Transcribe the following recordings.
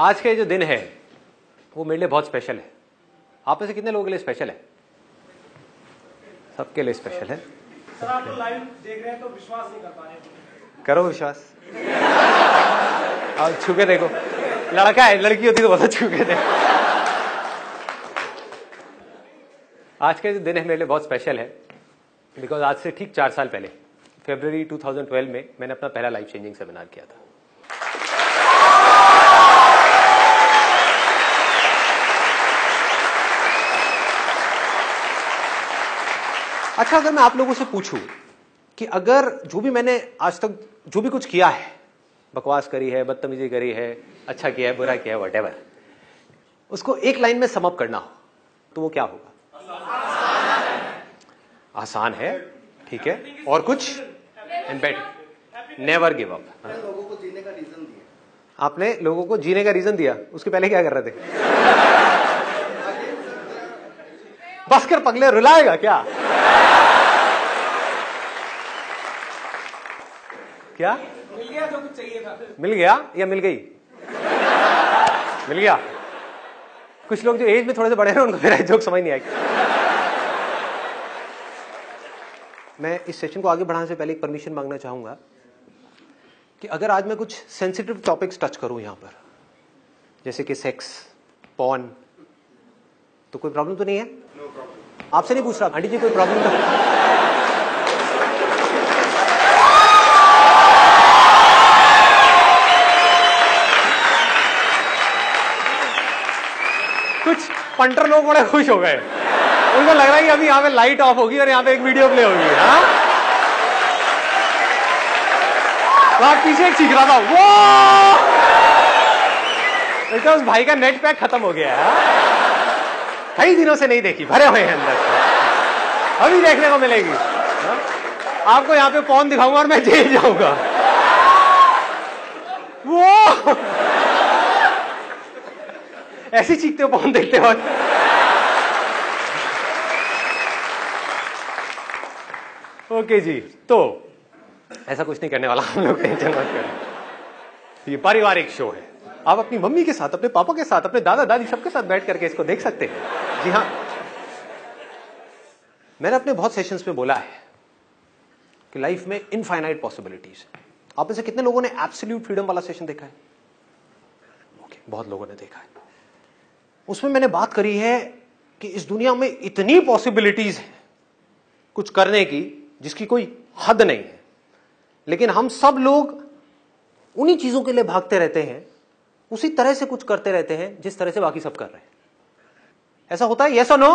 आज के जो दिन है वो मेरे लिए बहुत स्पेशल है। आप में से कितने लोगों के लिए स्पेशल है? सबके लिए स्पेशल है। सर आप तो लाइव देख रहे हैं तो विश्वास नहीं कर पा रहे हैं। करो विश्वास। और छू के देखो, लड़का है, लड़की होती तो बहुत छू के देखो। आज के जो दिन है मेरे लिए बहुत स्पेशल है बिकॉज आज से ठीक 4 साल पहले फरवरी 2012 में मैंने अपना पहला लाइफ चेंजिंग सेमिनार किया था। अच्छा, अगर मैं आप लोगों से पूछूं कि अगर जो भी मैंने आज तक जो भी कुछ किया है, बकवास करी है, बदतमीजी करी है, अच्छा किया है, बुरा किया है, व्हाटएवर, उसको एक लाइन में सम अप करना हो तो वो क्या होगा? आसान है, ठीक है। और कुछ? And better, never give up. लोगों को जीने का रीजन दिया। आपने लोगों को जीने का रीजन दिया, उसके पहले क्या कर रहे थे? बस कर पगले, रुलाएगा क्या? क्या मिल गया जो कुछ चाहिए था? मिल गया या मिल गई? मिल गया। कुछ लोग जो एज में थोड़े से बड़े हैं उनको मेरा जोक समझ नहीं आएगी। मैं इस सेशन को आगे बढ़ाने से पहले एक परमिशन मांगना चाहूंगा कि अगर आज मैं कुछ सेंसिटिव टॉपिक्स टच करूं यहां पर, जैसे कि सेक्स, पॉर्न, तो कोई प्रॉब्लम तो नहीं है? No problem. आपसे नहीं पूछ रहा, आंटी जी कोई प्रॉब्लम तो? कुछ पंटर लोग बड़े खुश हो गए, उनको लग रहा है कि अभी यहाँ पे लाइट ऑफ होगी और यहाँ पे एक वीडियो प्ले होगी। हाँ, वहां पीछे एक चीख रहा था, वो बेटा उस भाई का नेट पैक खत्म हो गया है। कई दिनों से नहीं देखी, भरे हुए हैं अंदर से, अभी देखने को मिलेगी। हाँ? आपको यहाँ पे पॉर्न दिखाऊंगा और मैं जेल जाऊंगा। वो ऐसी चीखते हो पॉर्न देखते हो। ओके जी, तो ऐसा कुछ नहीं करने वाला हम लोग, टेंशन मत करें। ये पारिवारिक शो है, आप अपनी मम्मी के साथ, अपने पापा के साथ, अपने दादा दादी सबके साथ बैठ करके इसको देख सकते हैं। जी हाँ, मैंने अपने बहुत सेशंस में बोला है कि लाइफ में इनफाइनाइट पॉसिबिलिटीज। आप में से कितने लोगों ने एब्सोल्यूट फ्रीडम वाला सेशन देखा है? ओके, बहुत लोगों ने देखा है। उसमें मैंने बात करी है कि इस दुनिया में इतनी पॉसिबिलिटीज हैं कुछ करने की जिसकी कोई हद नहीं है, लेकिन हम सब लोग उन्हीं चीजों के लिए भागते रहते हैं, उसी तरह से कुछ करते रहते हैं जिस तरह से बाकी सब कर रहे हैं। ऐसा होता है? यस और नो?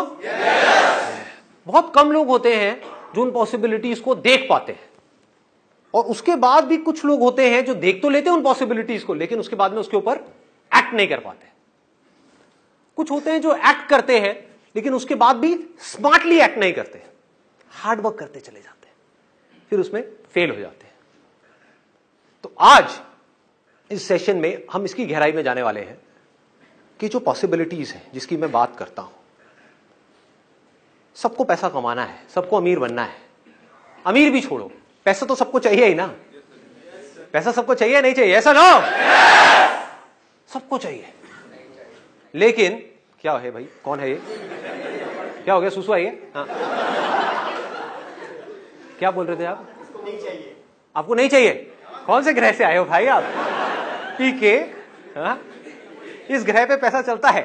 बहुत कम लोग होते हैं जो उन पॉसिबिलिटीज को देख पाते हैं, और उसके बाद भी कुछ लोग होते हैं जो देख तो लेते हैं उन पॉसिबिलिटीज को, लेकिन उसके बाद में उसके ऊपर एक्ट नहीं कर पाते। कुछ होते हैं जो एक्ट करते हैं लेकिन उसके बाद भी स्मार्टली एक्ट नहीं करते, हार्ड वर्क करते चले जाते हैं, फिर उसमें फेल हो जाते हैं। तो आज इस सेशन में हम इसकी गहराई में जाने वाले हैं कि जो पॉसिबिलिटीज हैं जिसकी मैं बात करता हूं। सबको पैसा कमाना है, सबको अमीर बनना है। अमीर भी छोड़ो, पैसा तो सबको चाहिए ही ना। पैसा सबको चाहिए नहीं चाहिए? ऐसा ना, सबको चाहिए। लेकिन क्या है भाई, कौन है ये? क्या हो गया, सुसु आई है? हाँ, क्या बोल रहे थे आप? नहीं चाहिए। आपको नहीं चाहिए? कौन से ग्रह से आए हो भाई आप? पी के? हाँ? इस ग्रह पे पैसा चलता है?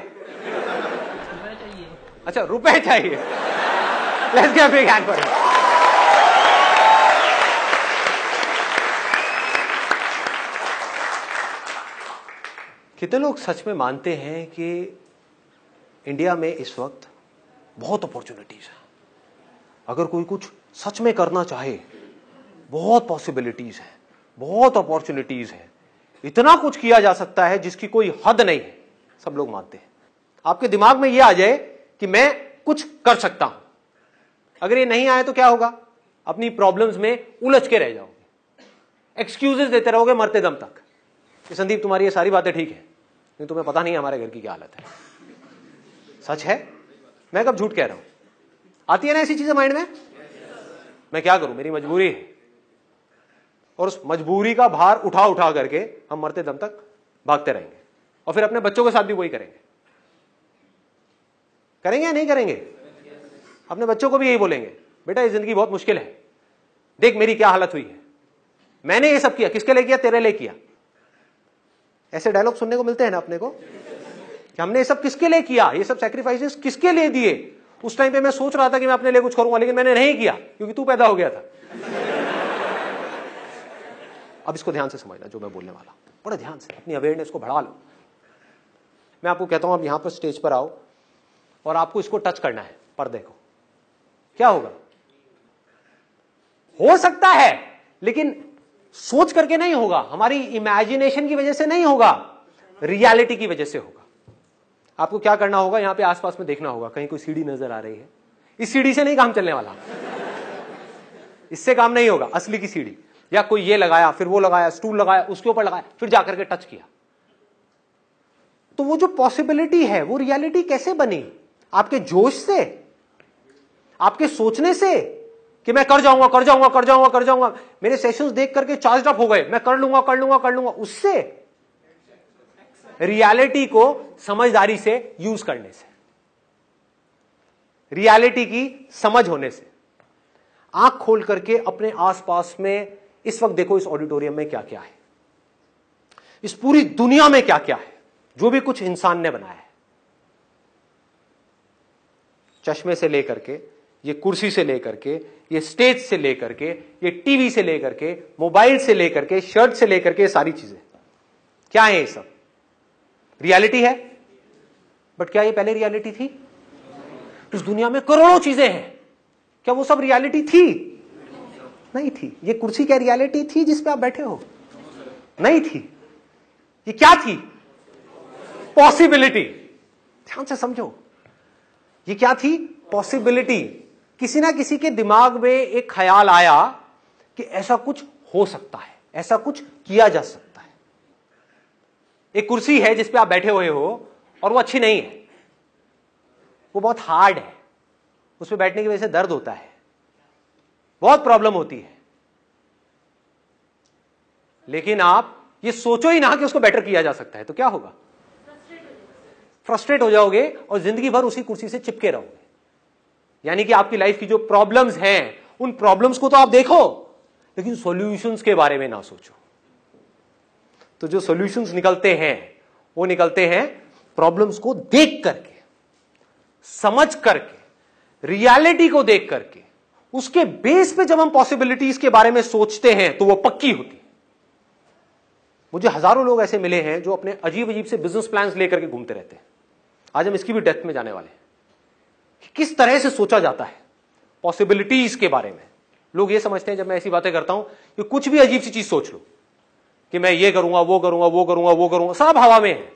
अच्छा, रुपए चाहिए। Let's give a big hand for him. कितने लोग सच में मानते हैं कि इंडिया में इस वक्त बहुत अपॉर्चुनिटीज है? अगर कोई कुछ सच में करना चाहे, बहुत पॉसिबिलिटीज है, बहुत अपॉर्चुनिटीज हैं, इतना कुछ किया जा सकता है जिसकी कोई हद नहीं है, सब लोग मानते हैं। आपके दिमाग में यह आ जाए कि मैं कुछ कर सकता हूं, अगर ये नहीं आए तो क्या होगा? अपनी प्रॉब्लम्स में उलझ के रह जाओगे, एक्सक्यूजेस देते रहोगे मरते दम तक कि संदीप तुम्हारी ये सारी बातें ठीक है, लेकिन तुम्हें पता नहीं हमारे घर की क्या हालत है। सच है, मैं कब झूठ कह रहा हूं? आती है ना ऐसी चीजें माइंड में? मैं क्या करूं, मेरी मजबूरी है, और उस मजबूरी का भार उठा उठा करके हम मरते दम तक भागते रहेंगे, और फिर अपने बच्चों के साथ भी वही करेंगे। करेंगे या नहीं करेंगे? अपने बच्चों को भी यही बोलेंगे, बेटा ये जिंदगी बहुत मुश्किल है, देख मेरी क्या हालत हुई है, मैंने ये सब किया, किसके लिए किया? तेरे लिए किया। ऐसे डायलॉग सुनने को मिलते हैं ना अपने को कि हमने ये सब किसके लिए किया, ये सब सैक्रिफाइसेस किसके लिए दिए। उस टाइम पे मैं सोच रहा था कि मैं अपने लिए कुछ करूंगा, लेकिन मैंने नहीं किया क्योंकि तू पैदा हो गया था। अब इसको ध्यान से समझना जो मैं बोलने वाला, बड़े ध्यान से अपनी अवेयरनेस को बढ़ा लो। मैं आपको कहता हूं अब यहां पर स्टेज पर आओ और आपको इसको टच करना है, पर्दे को। क्या होगा? हो सकता है, लेकिन सोच करके नहीं होगा, हमारी इमेजिनेशन की वजह से नहीं होगा, रियलिटी की वजह से होगा। आपको क्या करना होगा? यहां पे आसपास में देखना होगा, कहीं कोई सीढ़ी नजर आ रही है। इस सीढ़ी से नहीं काम चलने वाला, इससे काम नहीं होगा। असली की सीढ़ी, या कोई ये लगाया, फिर वो लगाया, स्टूल लगाया, उसके ऊपर लगाया, फिर जाकर के टच किया। तो वो जो पॉसिबिलिटी है वो रियलिटी कैसे बनी? आपके जोश से, आपके सोचने से कि मैं कर जाऊंगा कर जाऊंगा कर जाऊंगा कर जाऊंगा, मेरे सेशंस देख करके चार्ज अप हो गए, मैं कर लूंगा कर लूंगा कर लूंगा, उससे? रियलिटी को समझदारी से यूज करने से, रियलिटी की समझ होने से। आंख खोल करके अपने आसपास में इस वक्त देखो, इस ऑडिटोरियम में क्या क्या है, इस पूरी दुनिया में क्या क्या है, जो भी कुछ इंसान ने बनाया है। चश्मे से लेकर के, ये कुर्सी से लेकर के, ये स्टेज से लेकर के, ये टीवी से लेकर के, मोबाइल से लेकर के, शर्ट से लेकर के, सारी चीजें क्या है? ये सब रियलिटी है। बट क्या ये पहले रियलिटी थी? इस दुनिया में करोड़ों चीजें हैं, क्या वो सब रियलिटी थी? नहीं थी। ये कुर्सी क्या रियलिटी थी जिस पे आप बैठे हो? नहीं थी। ये क्या थी? पॉसिबिलिटी। ध्यान से समझो, ये क्या थी? पॉसिबिलिटी। किसी ना किसी के दिमाग में एक ख्याल आया कि ऐसा कुछ हो सकता है, ऐसा कुछ किया जा सकता है। एक कुर्सी है जिस पे आप बैठे हुए हो और वो अच्छी नहीं है, वो बहुत हार्ड है, उस पे बैठने की वजह से दर्द होता है, बहुत प्रॉब्लम होती है। लेकिन आप ये सोचो ही ना कि उसको बेटर किया जा सकता है, तो क्या होगा? फ्रस्ट्रेट हो जाओगे और जिंदगी भर उसी कुर्सी से चिपके रहोगे। यानी कि आपकी लाइफ की जो प्रॉब्लम्स हैं, उन प्रॉब्लम्स को तो आप देखो, लेकिन सॉल्यूशंस के बारे में ना सोचो। तो जो सॉल्यूशंस निकलते हैं वो निकलते हैं प्रॉब्लम्स को देख करके, समझ करके, रियलिटी को देख करके। उसके बेस पे जब हम पॉसिबिलिटीज के बारे में सोचते हैं तो वो पक्की होती है। मुझे हजारों लोग ऐसे मिले हैं जो अपने अजीब अजीब से बिजनेस प्लान्स लेकर के घूमते रहते हैं। आज हम इसकी भी डेप्थ में जाने वाले हैं, किस तरह से सोचा जाता है पॉसिबिलिटीज के बारे में। लोग ये समझते हैं जब मैं ऐसी बातें करता हूं कि कुछ भी अजीब सी चीज सोच लो कि मैं ये करूंगा वो करूंगा वो करूंगा वो करूंगा, सब हवा में है।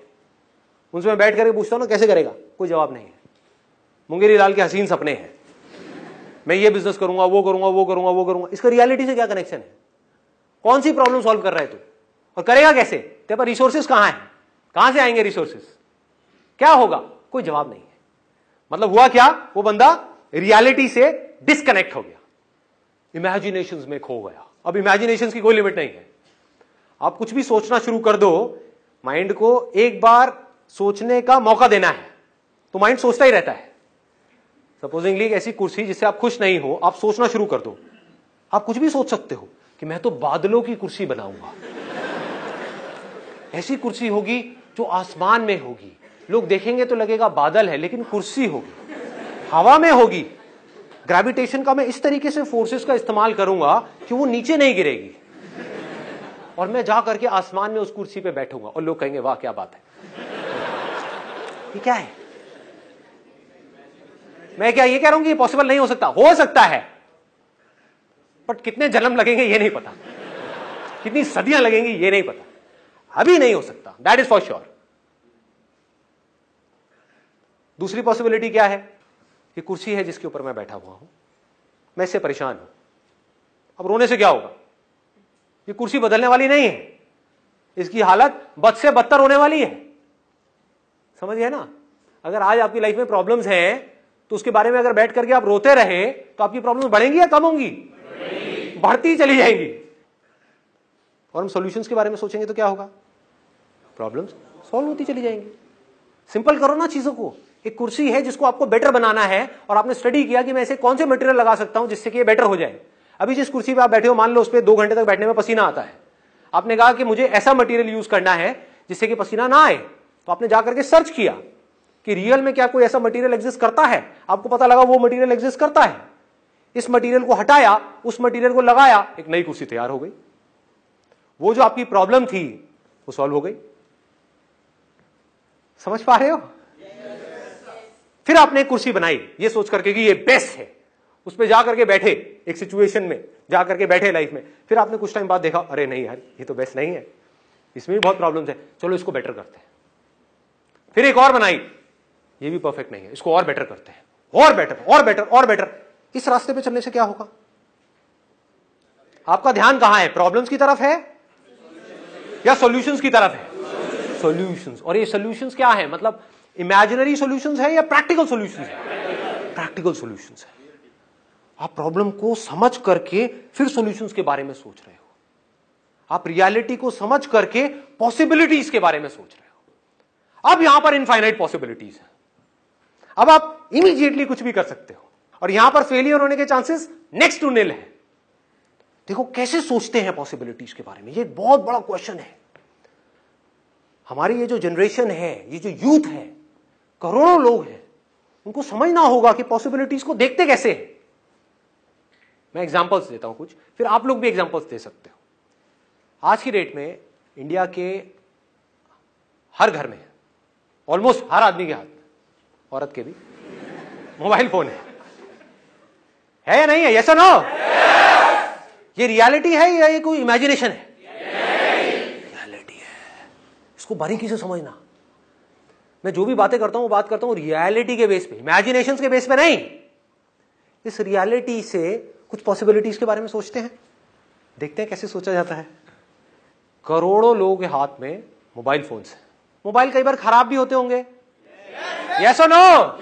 उनसे मैं बैठ करके पूछता हूं ना कैसे करेगा, कोई जवाब नहीं है। मुंगेरी लाल के हसीन सपने हैं, मैं ये बिजनेस करूंगा वो करूंगा वो करूंगा वो करूंगा। इसका रियलिटी से क्या कनेक्शन है? कौन सी प्रॉब्लम सॉल्व कर रहा है तू, और करेगा कैसे? तेरे पास रिसोर्सेस कहां है? कहां से आएंगे रिसोर्सेस? क्या होगा? कोई जवाब नहीं है। मतलब हुआ क्या? वो बंदा रियलिटी से डिस्कनेक्ट हो गया, इमेजिनेशंस में खो गया। अब इमेजिनेशंस की कोई लिमिट नहीं है। आप कुछ भी सोचना शुरू कर दो, माइंड को एक बार सोचने का मौका देना है तो माइंड सोचता ही रहता है। सपोजिंगली एक ऐसी कुर्सी जिससे आप खुश नहीं हो, आप सोचना शुरू कर दो, आप कुछ भी सोच सकते हो कि मैं तो बादलों की कुर्सी बनाऊंगा, ऐसी कुर्सी होगी जो आसमान में होगी, लोग देखेंगे तो लगेगा बादल है लेकिन कुर्सी होगी, हवा में होगी। ग्रेविटेशन का मैं इस तरीके से फोर्सेस का इस्तेमाल करूंगा कि वो नीचे नहीं गिरेगी, और मैं जा करके आसमान में उस कुर्सी पे बैठूंगा और लोग कहेंगे वाह क्या बात है। ये क्या है? मैं क्या ये कह रहा हूं कि ये पॉसिबल नहीं हो सकता? हो सकता है, बट कितने जन्म लगेंगे ये नहीं पता। कितनी सदियां लगेंगी ये नहीं पता, अभी नहीं हो सकता, दैट इज फॉर श्योर। दूसरी पॉसिबिलिटी क्या है? ये कुर्सी है जिसके ऊपर मैं बैठा हुआ हूं, मैं इससे परेशान हूं, अब रोने से क्या होगा? ये कुर्सी बदलने वाली नहीं है, इसकी हालत बद से बदतर होने वाली है। समझ गए ना? अगर आज आपकी लाइफ में प्रॉब्लम्स हैं तो उसके बारे में अगर बैठ करके आप रोते रहे तो आपकी प्रॉब्लम्स बढ़ेंगी या कम होंगी? बढ़ती चली जाएंगी। और हम सॉल्यूशंस के बारे में सोचेंगे तो क्या होगा? प्रॉब्लम्स सॉल्व होती चली जाएंगी। सिंपल करो ना चीजों को। एक कुर्सी है जिसको आपको बेटर बनाना है और आपने स्टडी किया कि मैं ऐसे कौन से मटेरियल लगा सकता हूं जिससे कि ये बेटर हो जाए। अभी जिस कुर्सी पे आप बैठे हो, मान लो उस पर 2 घंटे तक बैठने में पसीना आता है, आपने कहा कि मुझे ऐसा मटेरियल यूज करना है जिससे कि पसीना ना आए, तो आपने जाकर के सर्च किया कि रियल में क्या कोई ऐसा मटेरियल एग्जिस्ट करता है। आपको पता लगा वो मटेरियल एग्जिस्ट करता है, इस मटेरियल को हटाया, उस मटेरियल को लगाया, एक नई कुर्सी तैयार हो गई। वो जो आपकी प्रॉब्लम थी वो सॉल्व हो गई। समझ पा रहे हो? फिर आपने एक कुर्सी बनाई ये सोच करके कि ये बेस्ट है, उस पर जाकर के बैठे, एक सिचुएशन में जाकर के बैठे लाइफ में, फिर आपने कुछ टाइम बाद देखा अरे नहीं यार ये तो बेस्ट नहीं है, इसमें भी बहुत प्रॉब्लम्स है, चलो इसको बेटर करते हैं। फिर एक और बनाई, ये भी परफेक्ट नहीं है, इसको और बेटर करते हैं, और बेटर और बेटर और बेटर। इस रास्ते पे चलने से क्या होगा? आपका ध्यान कहां है? प्रॉब्लम्स की तरफ है या सॉल्यूशंस की तरफ है? सॉल्यूशंस। और ये सॉल्यूशंस क्या है? मतलब इमेजिनरी सॉल्यूशंस है या प्रैक्टिकल सॉल्यूशंस है? प्रैक्टिकल सॉल्यूशंस है। आप प्रॉब्लम को समझ करके फिर सॉल्यूशंस के बारे में सोच रहे हो, आप रियलिटी को समझ करके पॉसिबिलिटीज के बारे में सोच रहे हो। अब यहां पर इनफाइनाइट पॉसिबिलिटीज है, अब आप इमीडिएटली कुछ भी कर सकते हो और यहां पर फेलियर होने के चांसेस नेक्स्ट टू निल है। देखो कैसे सोचते हैं पॉसिबिलिटीज के बारे में, ये बहुत बड़ा क्वेश्चन है। हमारी ये जो जनरेशन है, ये जो यूथ है, करोड़ों लोग हैं, उनको समझना होगा कि पॉसिबिलिटीज को देखते कैसे हैं। मैं एग्जांपल्स देता हूं कुछ, फिर आप लोग भी एग्जांपल्स दे सकते हो। आज की डेट में इंडिया के हर घर में, ऑलमोस्ट हर आदमी के हाथ में, औरत के भी, मोबाइल फोन है या नहीं है? यस और नो? ये रियलिटी है या ये कोई इमेजिनेशन है? रियलिटी है। इसको बारीकी से समझना। मैं जो भी बातें करता हूं वो बात करता हूं रियलिटी के बेस पे, इमेजिनेशंस के बेस पे नहीं। इस रियलिटी से कुछ पॉसिबिलिटीज के बारे में सोचते हैं, देखते हैं कैसे सोचा जाता है। करोड़ों लोगों के हाथ में मोबाइल फोन्स हैं। मोबाइल कई बार खराब भी होते होंगे, यस और नो?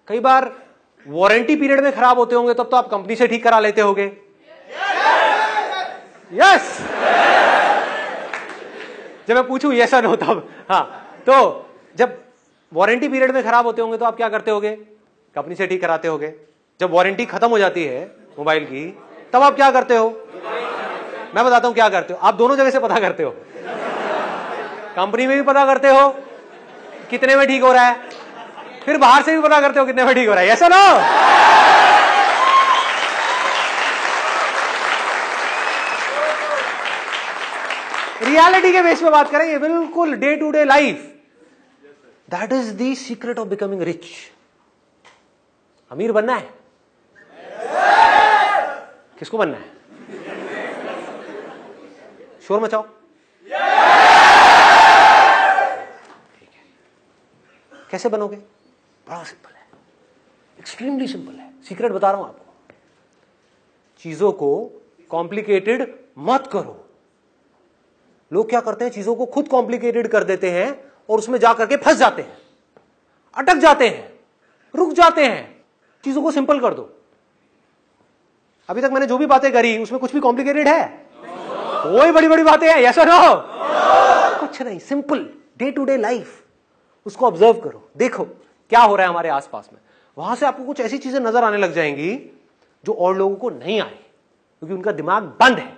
कई बार वारंटी पीरियड में खराब होते होंगे, तब तो आप कंपनी से ठीक करा लेते होंगे, यस? जब मैं पूछूं यस और नो तब, हाँ। तो जब वारंटी पीरियड में खराब होते होंगे तो आप क्या करते होगे? कंपनी से ठीक कराते होगे। जब वारंटी खत्म हो जाती है मोबाइल की, तब आप क्या करते हो? मैं बताता हूं क्या करते हो। आप दोनों जगह से पता करते हो, कंपनी में भी पता करते हो कितने में ठीक हो रहा है, फिर बाहर से भी पता करते हो कितने में ठीक हो रहा है, ऐसा ना? रियलिटी के बेस पे बात करें, ये बिल्कुल day to day life, that is the secret of becoming rich. अमीर बनना है? किसको बनना है? शोर मचाओ। ठीक है, कैसे बनोगे? बड़ा सिंपल है, एक्सट्रीमली सिंपल है। सीक्रेट बता रहा हूं आपको। चीजों को कॉम्प्लिकेटेड मत करो। लोग क्या करते हैं? चीजों को खुद कॉम्प्लिकेटेड कर देते हैं और उसमें जाकर के फंस जाते हैं, अटक जाते हैं, रुक जाते हैं। चीजों को सिंपल कर दो। अभी तक मैंने जो भी बातें करी उसमें कुछ भी कॉम्प्लिकेटेड है? कोई बड़ी बड़ी बातें हैं, यस और नो? कुछ नहीं, simple day to day life. उसको ऑब्जर्व करो, देखो क्या हो रहा है हमारे आसपास में। वहां से आपको कुछ ऐसी चीजें नजर आने लग जाएंगी जो और लोगों को नहीं आए, क्योंकि उनका दिमाग बंद है,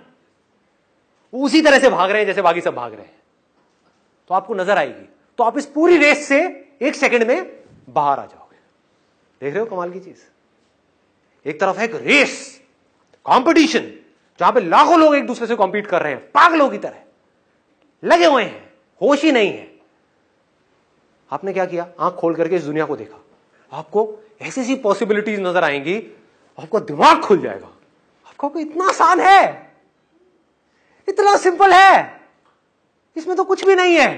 उसी तरह से भाग रहे हैं जैसे बाकी सब भाग रहे हैं। तो आपको नजर आएगी, तो आप इस पूरी रेस से 1 सेकंड में बाहर आ जाओगे। देख रहे हो कमाल की चीज? एक तरफ है एक रेस, कंपटीशन, जहां पे लाखों लोग एक दूसरे से कॉम्पीट कर रहे हैं, पागलों की तरह लगे हुए हैं, होश ही नहीं है। आपने क्या किया? आंख खोल करके इस दुनिया को देखा, आपको ऐसी सी पॉसिबिलिटीज नजर आएंगी, आपका दिमाग खुल जाएगा। आपको इतना आसान है, इतना सिंपल है, इसमें तो कुछ भी नहीं है।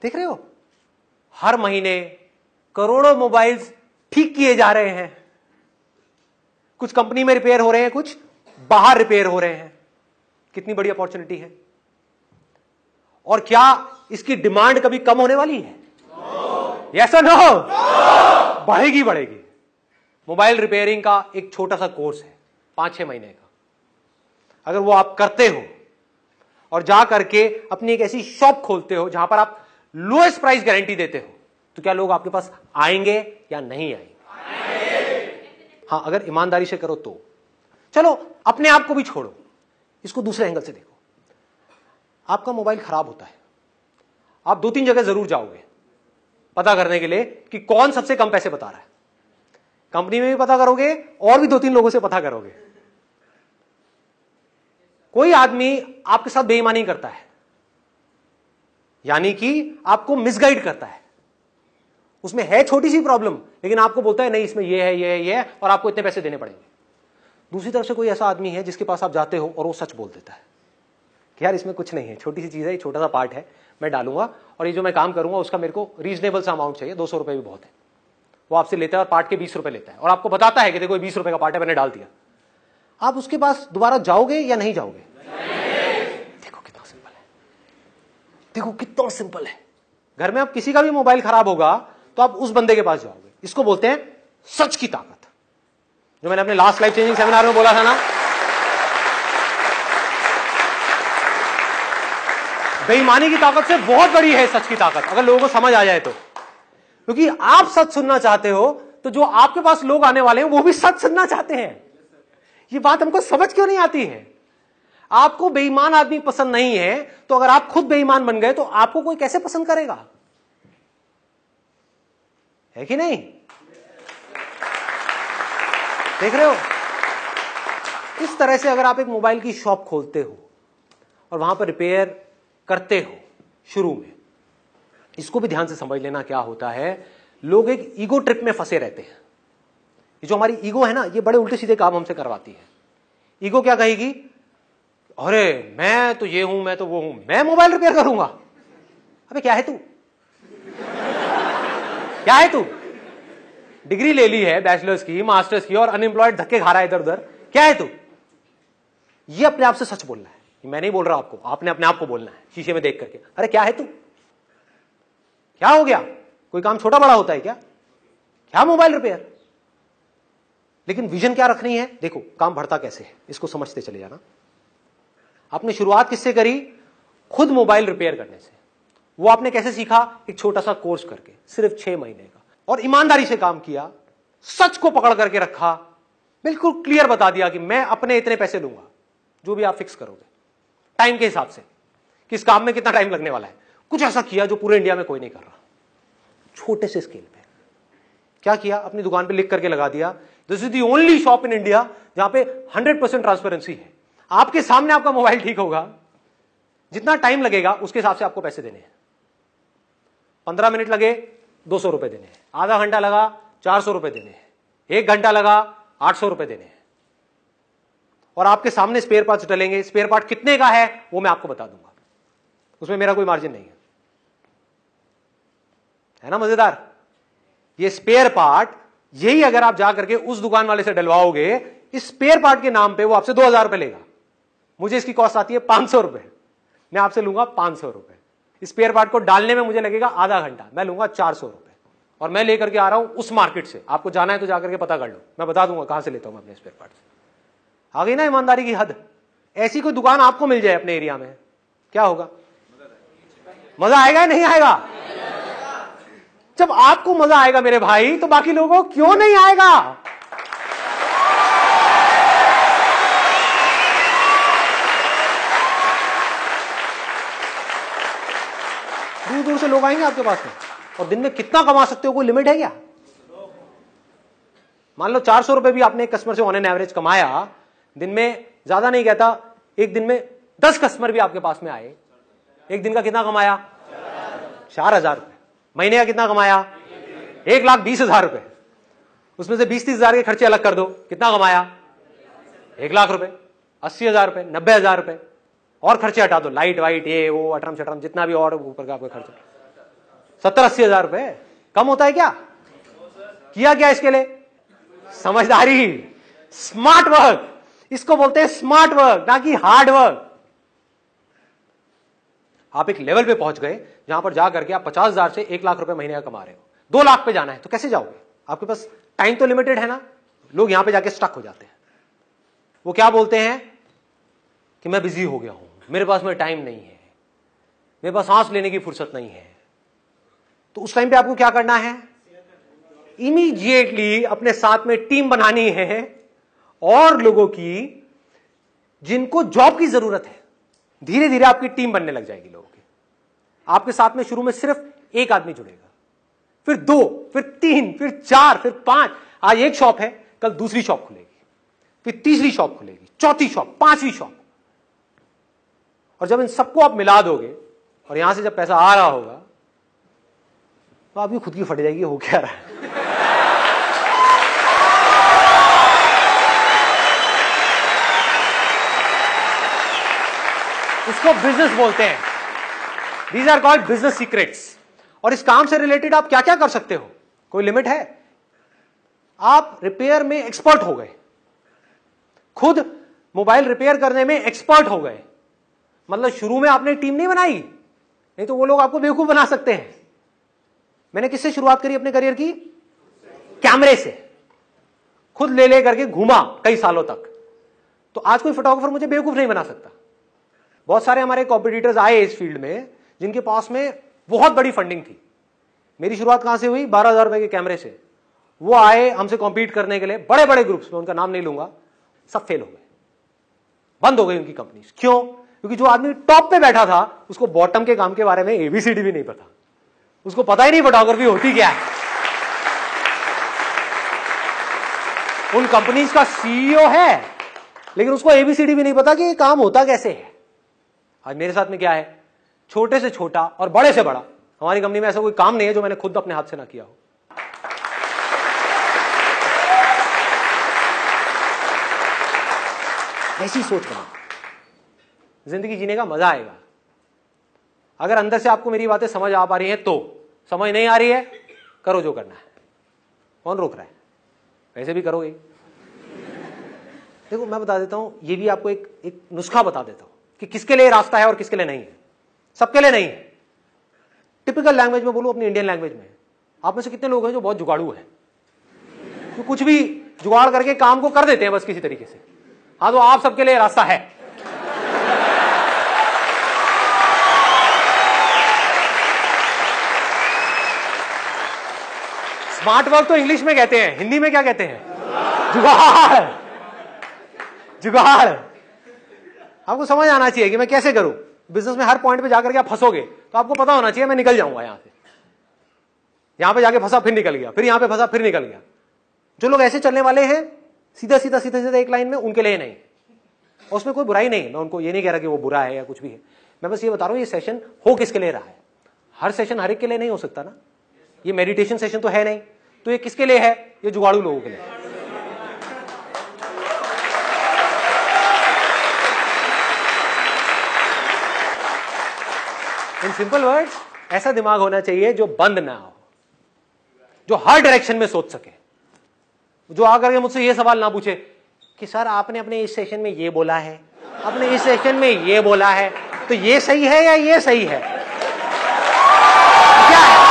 देख रहे हो, हर महीने करोड़ों मोबाइल्स ठीक किए जा रहे हैं। कुछ कंपनी में रिपेयर हो रहे हैं, कुछ बाहर रिपेयर हो रहे हैं। कितनी बड़ी अपॉर्चुनिटी है। और क्या इसकी डिमांड कभी कम होने वाली है? यस और नो? बढ़ेगी बढ़ेगी। मोबाइल रिपेयरिंग का एक छोटा सा कोर्स है 5-6 महीने का, अगर वो आप करते हो और जा करके अपनी एक ऐसी शॉप खोलते हो जहां पर आप लोएस्ट प्राइस गारंटी देते हो, तो क्या लोग आपके पास आएंगे या नहीं आएंगे? हाँ, अगर ईमानदारी से करो तो। चलो अपने आप को भी छोड़ो, इसको दूसरे एंगल से देखो। आपका मोबाइल खराब होता है, आप 2-3 जगह जरूर जाओगे पता करने के लिए कि कौन सबसे कम पैसे बता रहा है। कंपनी में भी पता करोगे और भी 2-3 लोगों से पता करोगे। कोई आदमी आपके साथ बेईमानी करता है, यानी कि आपको मिसगाइड करता है। उसमें है छोटी सी प्रॉब्लम, लेकिन आपको बोलता है नहीं इसमें ये है, ये है, ये है, और आपको इतने पैसे देने पड़ेंगे। दूसरी तरफ से कोई ऐसा आदमी है जिसके पास आप जाते हो और वो सच बोल देता है कि यार इसमें कुछ नहीं है, छोटी सी चीज है, छोटा सा पार्ट है, मैं डालूंगा और ये जो मैं काम करूंगा उसका मेरे को रीजनेबल सा अमाउंट चाहिए, 200 रुपए भी बहुत है। वो आपसे लेता है और पार्ट के 20 रुपए लेता है और आपको बताता है कि देखो 20 रुपए का पार्ट है, मैंने डाल दिया। आप उसके पास दोबारा जाओगे या नहीं जाओगे? देखो कितना सिंपल है, देखो कितना सिंपल है। घर में आप किसी का भी मोबाइल खराब होगा तो आप उस बंदे के पास जाओगे। इसको बोलते हैं सच की ताकत, जो मैंने अपने लास्ट लाइफ चेंजिंग सेमिनार में बोला था ना। बेईमानी की ताकत से बहुत बड़ी है सच की ताकत, अगर लोगों को समझ आ जाए तो। क्योंकि आप सच सुनना चाहते हो तो जो आपके पास लोग आने वाले हैं वो भी सच सुनना चाहते हैं। ये बात हमको समझ क्यों नहीं आती है? आपको बेईमान आदमी पसंद नहीं है, तो अगर आप खुद बेईमान बन गए तो आपको कोई कैसे पसंद करेगा? है कि नहीं? देख रहे हो? इस तरह से अगर आप एक मोबाइल की शॉप खोलते हो और वहां पर रिपेयर करते हो शुरू में, इसको भी ध्यान से समझ लेना क्या होता है। लोग एक ईगो ट्रिप में फंसे रहते हैं। ये जो हमारी ईगो है ना, ये बड़े उल्टे सीधे काम हमसे करवाती है। ईगो क्या कहेगी? अरे मैं तो ये हूं, मैं तो वो हूं, मैं मोबाइल रिपेयर करूंगा। अबे क्या है तू? क्या है तू? डिग्री ले ली है, बैचलर्स की, मास्टर्स की, और अनएम्प्लॉयड धक्के खा रहा है इधर उधर। क्या है तू? ये अपने आप से सच बोलना है। मैं नहीं बोल रहा आपको, आपने अपने आप को बोलना है शीशे में देख करके। अरे क्या है तू? क्या हो गया? कोई काम छोटा बड़ा होता है क्या? क्या मोबाइल रिपेयर? लेकिन विजन क्या रखनी है? देखो काम बढ़ता कैसे है, इसको समझते चले जाना। आपने शुरुआत किससे करी? खुद मोबाइल रिपेयर करने से। वो आपने कैसे सीखा? एक छोटा सा कोर्स करके, सिर्फ 6 महीने का, और ईमानदारी से काम किया, सच को पकड़ करके रखा, बिल्कुल क्लियर बता दिया कि मैं अपने इतने पैसे लूंगा, जो भी आप फिक्स करोगे टाइम के हिसाब से, किस काम में कितना टाइम लगने वाला है। कुछ ऐसा किया जो पूरे इंडिया में कोई नहीं कर रहा, छोटे से स्केल पे। क्या किया? अपनी दुकान पे लिख करके लगा दिया, this is the only shop in India जहां पे 100% ट्रांसपेरेंसी है। आपके सामने आपका मोबाइल ठीक होगा, जितना टाइम लगेगा उसके हिसाब से आपको पैसे देने हैं। 15 मिनट लगे 200 रुपए देने हैं, आधा घंटा लगा 400 रुपए देने हैं, 1 घंटा लगा 800 रुपए देने हैं। और आपके सामने स्पेयर पार्ट्स डलेंगे। स्पेयर पार्ट कितने का है वो मैं आपको बता दूंगा, उसमें मेरा कोई मार्जिन नहीं है ना? मजेदार। ये स्पेयर पार्ट, यही अगर आप जा करके उस दुकान वाले से डलवाओगे, इस स्पेयर पार्ट के नाम पे वो आपसे 2000 रुपए लेगा। मुझे इसकी कॉस्ट आती है 500 रुपए, मैं आपसे लूंगा 500 रुपए। स्पेयर पार्ट को डालने में मुझे लगेगा आधा घंटा, मैं लूंगा 400 रुपए, और मैं लेकर के आ रहा हूं उस मार्केट से। आपको जाना है तो जाकर के पता कर लो, मैं बता दूंगा कहां से लेता हूं मैं अपने स्पेयर पार्ट से। आ गई ना ईमानदारी की हद? ऐसी कोई दुकान आपको मिल जाए अपने एरिया में, क्या होगा? मजा आएगा या नहीं आएगा? जब आपको मजा आएगा मेरे भाई, तो बाकी लोगों को क्यों नहीं आएगा? दूर दूर से लोग आएंगे आपके पास में, और दिन में कितना कमा सकते हो कोई लिमिट है क्या? मान लो 400 रुपए भी आपने एक कस्टमर से ऑन एन एवरेज कमाया, दिन में, ज्यादा नहीं कहता, एक दिन में 10 कस्टमर भी आपके पास में आए, एक दिन का कितना कमाया? 4000 रुपए। महीने का कितना कमाया? 1,20,000 रुपए। उसमें से 20-30 हजार के खर्चे अलग कर दो, कितना कमाया? 1 लाख रुपए। 80,000 रुपए, 90,000 रुपए, और खर्चे हटा दो, लाइट वाइट ये वो अटरम शटरम जितना भी और ऊपर का आपका खर्चा, 70-80,000 रुपए कम होता है क्या? किया क्या इसके लिए? समझदारी, स्मार्ट वर्क, इसको बोलते हैं स्मार्ट वर्क, ना कि हार्ड वर्क। आप एक लेवल पे पहुंच गए जहां पर जाकर के आप 50,000 से 1 लाख रुपए महीने का कमा रहे हो, 2 लाख पे जाना है तो कैसे जाओगे? आपके पास टाइम तो लिमिटेड है ना। लोग यहां पे जाके स्टक हो जाते हैं। वो क्या बोलते हैं कि मैं बिजी हो गया हूं, मेरे पास में टाइम नहीं है, मेरे पास सांस लेने की फुर्सत नहीं है। तो उस टाइम पे आपको क्या करना है? इमीडिएटली अपने साथ में टीम बनानी है और लोगों की जिनको जॉब की जरूरत है। धीरे धीरे आपकी टीम बनने लग जाएगी लोगों की। आपके साथ में शुरू में सिर्फ एक आदमी जुड़ेगा, फिर 2, फिर 3, फिर 4, फिर 5। आज एक शॉप है, कल दूसरी शॉप खुलेगी, फिर तीसरी शॉप खुलेगी, चौथी शॉप, 5वीं शॉप। और जब इन सबको आप मिला दोगे और यहां से जब पैसा आ रहा होगा तो आपकी खुद की फट जाएगी, हो क्या रहा है। इसको बिजनेस बोलते हैं। These are called business secrets. और इस काम से रिलेटेड आप क्या क्या कर सकते हो? कोई लिमिट है? आप रिपेयर में एक्सपर्ट हो गए, खुद मोबाइल रिपेयर करने में एक्सपर्ट हो गए, मतलब शुरू में आपने टीम नहीं बनाई, नहीं तो वो लोग आपको बेवकूफ बना सकते हैं। मैंने किससे शुरुआत करी अपने करियर की? कैमरे से। खुद ले ले करके घूमा कई सालों तक। तो आज कोई फोटोग्राफर मुझे बेवकूफ नहीं बना सकता। बहुत सारे हमारे कॉम्पिटिटर्स आए इस फील्ड में जिनके पास में बहुत बड़ी फंडिंग थी। मेरी शुरुआत कहां से हुई? 12,000 रुपए के कैमरे से। वो आए हमसे कॉम्पीट करने के लिए, बड़े बड़े ग्रुप्स में, उनका नाम नहीं लूंगा, सब फेल हो गए, बंद हो गई उनकी कंपनी। क्यों? क्योंकि जो आदमी टॉप पे बैठा था उसको बॉटम के काम के बारे में एबीसीडी भी नहीं पता, उसको पता ही नहीं फोटोग्राफी होती क्या है। उन कंपनीज का सीईओ है लेकिन उसको एबीसीडी भी नहीं पता कि ये काम होता कैसे है। आज मेरे साथ में क्या है? छोटे से छोटा और बड़े से बड़ा, हमारी कंपनी में ऐसा कोई काम नहीं है जो मैंने खुद अपने हाथ से ना किया हो। ऐसी सोच बना, जिंदगी जीने का मजा आएगा। अगर अंदर से आपको मेरी बातें समझ आ पा रही है तो, समझ नहीं आ रही है करो जो करना है, कौन रोक रहा है? वैसे भी करोगे। देखो मैं बता देता हूं, ये भी आपको एक नुस्खा बता देता हूं कि किसके लिए रास्ता है और किसके लिए नहीं है। सबके लिए नहीं है। टिपिकल लैंग्वेज में बोलूं, अपनी इंडियन लैंग्वेज में, आप में से कितने लोग हैं जो बहुत जुगाड़ू हैं, तो कुछ भी जुगाड़ करके काम को कर देते हैं बस किसी तरीके से? हाँ, तो आप सबके लिए रास्ता है। स्मार्ट वर्क तो इंग्लिश में कहते हैं, हिंदी में क्या कहते हैं? जुगाड़। जुगाड़। आपको समझ आना चाहिए कि मैं कैसे करूं। बिजनेस में हर पॉइंट पे जाकर के आप फंसोगे तो आपको पता होना चाहिए मैं निकल जाऊंगा यहां से। यहां पे जाके फंसा फिर निकल गया, फिर यहां पे फंसा फिर निकल गया। जो लोग ऐसे चलने वाले हैं सीधा सीधा सीधा सीधा एक लाइन में, उनके लिए नहीं। और उसमें कोई बुराई नहीं है, मैं उनको ये नहीं कह रहा कि वो बुरा है या कुछ भी है। मैं बस ये बता रहा हूं ये सेशन हो किसके लिए रहा है। हर सेशन हर एक के लिए नहीं हो सकता ना। ये मेडिटेशन सेशन तो है नहीं, तो ये किसके लिए है? ये जुगाड़ू लोगों के लिए। इन सिंपल वर्ड्स, ऐसा दिमाग होना चाहिए जो बंद ना हो, जो हर डायरेक्शन में सोच सके, जो आकर के मुझसे ये सवाल ना पूछे कि सर आपने अपने इस सेशन में ये बोला है, आपने इस सेशन में ये बोला है, तो ये सही है या ये सही है? क्या है?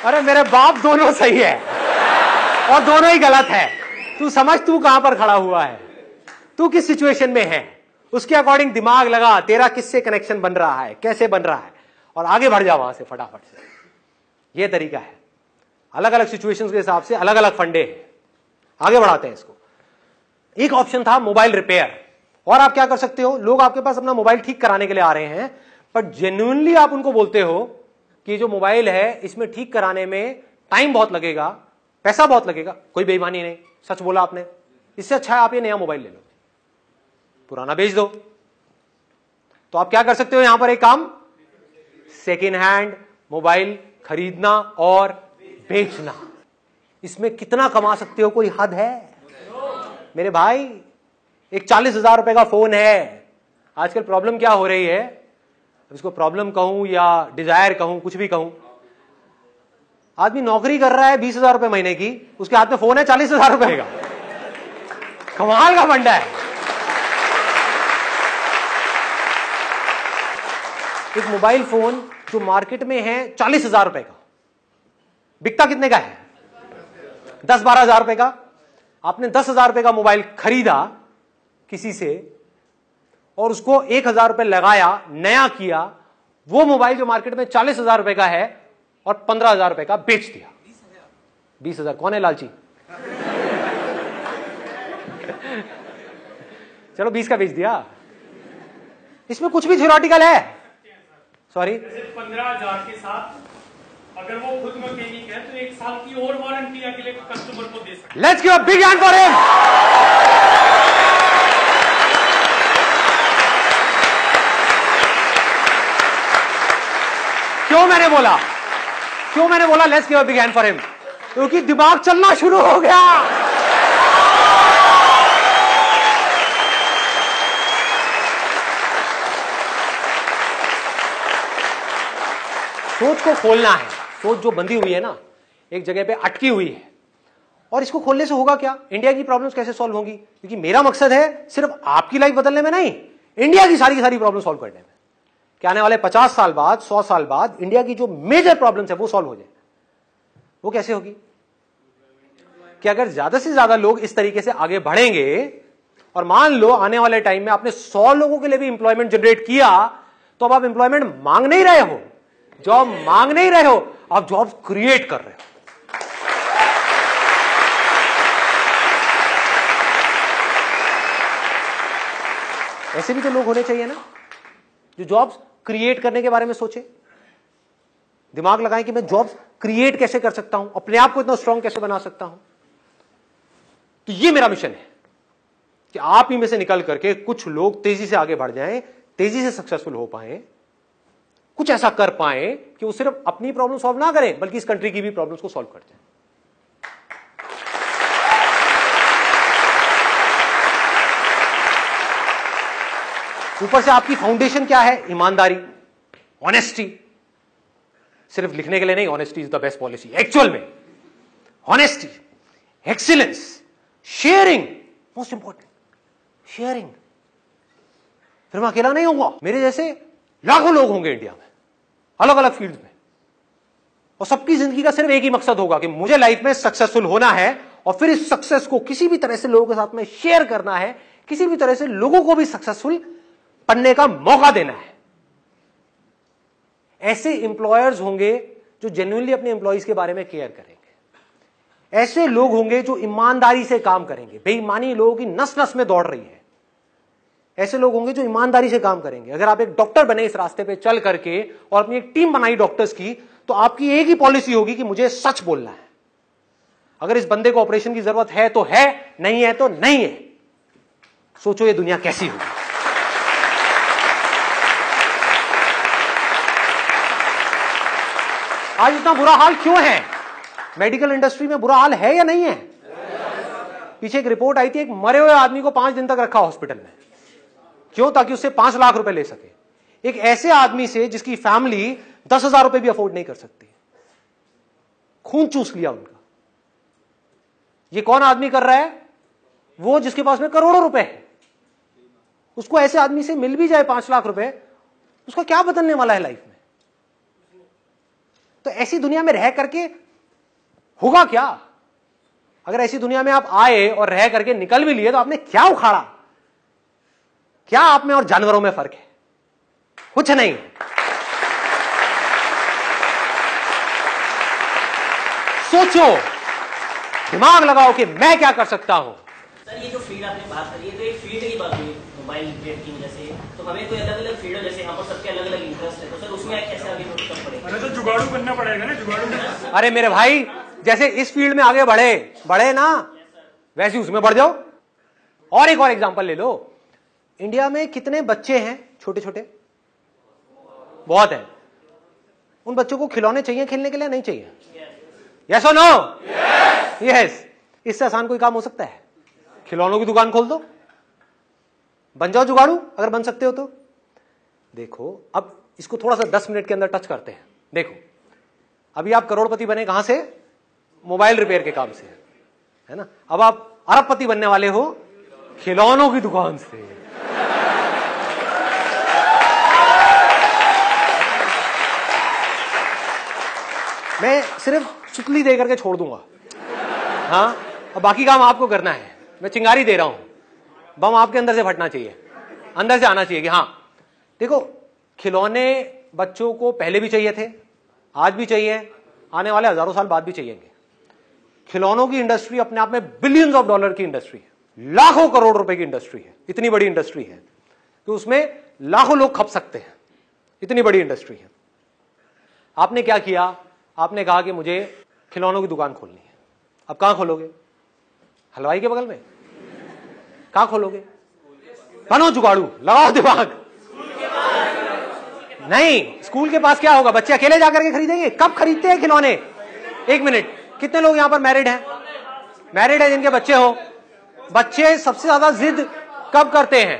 अरे मेरे बाप, दोनों सही है और दोनों ही गलत है। तू समझ तू कहां पर खड़ा हुआ है, तू किस सिचुएशन में है, उसके अकॉर्डिंग दिमाग लगा, तेरा किससे कनेक्शन बन रहा है, कैसे बन रहा है, और आगे बढ़ जा वहां से फटाफट से। यह तरीका है। अलग अलग सिचुएशंस के हिसाब से अलग अलग फंडे हैं, आगे बढ़ाते हैं इसको। एक ऑप्शन था मोबाइल रिपेयर। और आप क्या कर सकते हो, लोग आपके पास अपना मोबाइल ठीक कराने के लिए आ रहे हैं, पर जेन्युइनली आप उनको बोलते हो कि जो मोबाइल है इसमें ठीक कराने में टाइम बहुत लगेगा, पैसा बहुत लगेगा, कोई बेईमानी नहीं, सच बोला आपने, इससे अच्छा है आप ये नया मोबाइल ले लो, पुराना बेच दो। तो आप क्या कर सकते हो यहां पर एक काम, सेकेंड हैंड मोबाइल खरीदना और बेचना। इसमें कितना कमा सकते हो, कोई हद है मेरे भाई? एक 40,000 रुपए का फोन है। आजकल प्रॉब्लम क्या हो रही है, इसको प्रॉब्लम कहूं या डिजायर कहूं, कुछ भी कहूं, आदमी नौकरी कर रहा है 20,000 रुपए महीने की, उसके हाथ में फोन है 40,000 रुपए का। कमाल का फंडा है। एक मोबाइल फोन जो मार्केट में है 40,000 रुपए का, बिकता कितने का है? 10-12,000 रुपए का। आपने 10,000 रुपए का मोबाइल खरीदा किसी से और उसको 1,000 रुपए लगाया, नया किया, वो मोबाइल जो मार्केट में 40,000 रुपए का है और 15,000 रुपए का बेच दिया। 20,000 कौन है लालची? चलो 20 का बेच दिया। इसमें कुछ भी थ्योरेटिकल है? सॉरी, 15,000 के साथ अगर वो खुद मैकेनिक है तो 1 साल की और वारंटी अगले कस्टमर को दे सकते। Let's give a big hand for him. क्यों मैंने बोला let's give a big hand for him? क्योंकि दिमाग चलना शुरू हो गया। सोच को खोलना है। सोच जो बंधी हुई है ना, एक जगह पे अटकी हुई है, और इसको खोलने से होगा क्या? इंडिया की प्रॉब्लम्स कैसे सॉल्व होंगी? क्योंकि मेरा मकसद है सिर्फ आपकी लाइफ बदलने में नहीं, इंडिया की सारी प्रॉब्लम सॉल्व करने में, कि आने वाले 50 साल बाद, 100 साल बाद इंडिया की जो मेजर प्रॉब्लम्स है वो सॉल्व हो जाए। वो कैसे होगी? कि अगर ज्यादा से ज्यादा लोग इस तरीके से आगे बढ़ेंगे, और मान लो आने वाले टाइम में आपने 100 लोगों के लिए भी इंप्लॉयमेंट जनरेट किया, तो अब आप इंप्लॉयमेंट मांग नहीं रहे हो, जॉब मांग नहीं रहे हो, आप जॉब क्रिएट कर रहे हो। ऐसे भी तो लोग होने चाहिए ना, जो जॉब्स क्रिएट करने के बारे में सोचे, दिमाग लगाएं कि मैं जॉब्स क्रिएट कैसे कर सकता हूं, अपने आप को इतना स्ट्रांग कैसे बना सकता हूं। तो ये मेरा मिशन है कि आप ही में से निकल करके कुछ लोग तेजी से आगे बढ़ जाएं, तेजी से सक्सेसफुल हो पाएं, कुछ ऐसा कर पाएं कि वो सिर्फ अपनी प्रॉब्लम सॉल्व ना करें बल्कि इस कंट्री की भी प्रॉब्लम्स को सॉल्व कर जाएं। ऊपर से आपकी फाउंडेशन क्या है? ईमानदारी, ऑनेस्टी। सिर्फ लिखने के लिए नहीं, honesty is the best policy. Actual में honesty, excellence, sharing, most important sharing. फिर मैं अकेला नहीं होऊंगा, मेरे जैसे लाखों लोग होंगे इंडिया में, अलग अलग फील्ड में, और सबकी जिंदगी का सिर्फ एक ही मकसद होगा कि मुझे लाइफ में सक्सेसफुल होना है, और फिर इस सक्सेस को किसी भी तरह से लोगों के साथ में शेयर करना है, किसी भी तरह से लोगों को भी सक्सेसफुल बनने का मौका देना है। ऐसे एम्प्लॉयर्स होंगे जो जेन्युइनली अपने एम्प्लॉइज के बारे में केयर करेंगे। ऐसे लोग होंगे जो ईमानदारी से काम करेंगे। बेईमानी लोगों की नस नस में दौड़ रही है। ऐसे लोग होंगे जो ईमानदारी से काम करेंगे। अगर आप एक डॉक्टर बने इस रास्ते पे चल करके और अपनी एक टीम बनाई डॉक्टर्स की, तो आपकी एक ही पॉलिसी होगी कि मुझे सच बोलना है। अगर इस बंदे को ऑपरेशन की जरूरत है तो है, नहीं है तो नहीं है। सोचो ये दुनिया कैसी होगी। आज इतना बुरा हाल क्यों है? मेडिकल इंडस्ट्री में बुरा हाल है या नहीं है? पीछे एक रिपोर्ट आई थी, एक मरे हुए आदमी को 5 दिन तक रखा हॉस्पिटल में। क्यों? ताकि उससे 5 लाख रुपए ले सके। एक ऐसे आदमी से जिसकी फैमिली 10,000 रुपए भी अफोर्ड नहीं कर सकती। खून चूस लिया उनका। ये कौन आदमी कर रहा है? वो जिसके पास में करोड़ों रुपए है। उसको ऐसे आदमी से मिल भी जाए 5 लाख रुपए, उसका क्या बदलने वाला है लाइफ में? तो ऐसी दुनिया में रह करके होगा क्या? अगर ऐसी दुनिया में आप आए और रह करके निकल भी लिए तो आपने क्या उखाड़ा? क्या आप में और जानवरों में फर्क है? कुछ नहीं। सोचो, दिमाग लगाओ कि मैं क्या कर सकता हूं। सर ये जो फील्ड आपने बात करी है तो एक फील्ड की बात हुई मोबाइल ट्रेड की वजह से, तो हमें कोई अलग अलग फील्ड जैसे यहाँ पर सबके अलग अलग इंटरेस्ट है, तो सर उसमें कैसे आगे बढ़ना पड़ेगा? अरे तो जुगाड़ू करना पड़ेगा ना, जुगाड़ू। अरे मेरे भाई, जैसे इस फील्ड में आगे बढ़े ना, वैसे ही उसमें बढ़ जाओ। और एक और एग्जांपल ले लो। इंडिया में कितने बच्चे हैं छोटे छोटे? बहुत है। उन बच्चों को खिलौने चाहिए खेलने के लिए, नहीं चाहिए? यस और नो? यस। इससे आसान कोई काम हो सकता है? खिलौनों की दुकान खोल दो, बन जाओ जुगाड़ू, अगर बन सकते हो तो। देखो अब इसको थोड़ा सा 10 मिनट के अंदर टच करते हैं। देखो अभी आप करोड़पति बने कहां से? मोबाइल रिपेयर के काम से, है ना। अब आप अरबपति बनने वाले हो खिलौनों की दुकान से। मैं सिर्फ सुतली दे करके छोड़ दूंगा, हाँ, अब बाकी काम आपको करना है। मैं चिंगारी दे रहा हूं, बम आपके अंदर से फटना चाहिए, अंदर से आना चाहिए कि हाँ। देखो खिलौने बच्चों को पहले भी चाहिए थे, आज भी चाहिए, आने वाले हजारों साल बाद भी चाहिएंगे। खिलौनों की इंडस्ट्री अपने आप में बिलियंस ऑफ डॉलर की इंडस्ट्री है, लाखों करोड़ रुपए की इंडस्ट्री है। इतनी बड़ी इंडस्ट्री है कि उसमें लाखों लोग खप सकते हैं, इतनी बड़ी इंडस्ट्री है। आपने क्या किया? आपने कहा कि मुझे खिलौनों की दुकान खोलनी है। अब कहां खोलोगे? हलवाई के बगल में? कहां खोलोगे? बनो जुगाड़ू, लगाओ दिमाग। नहीं, स्कूल के पास क्या होगा? बच्चे अकेले जाकर के खरीदेंगे? कब खरीदते हैं खिलौने? एक मिनट, कितने लोग यहां पर मैरिड हैं? मैरिड है जिनके बच्चे हो? बच्चे सबसे ज्यादा जिद कब करते हैं?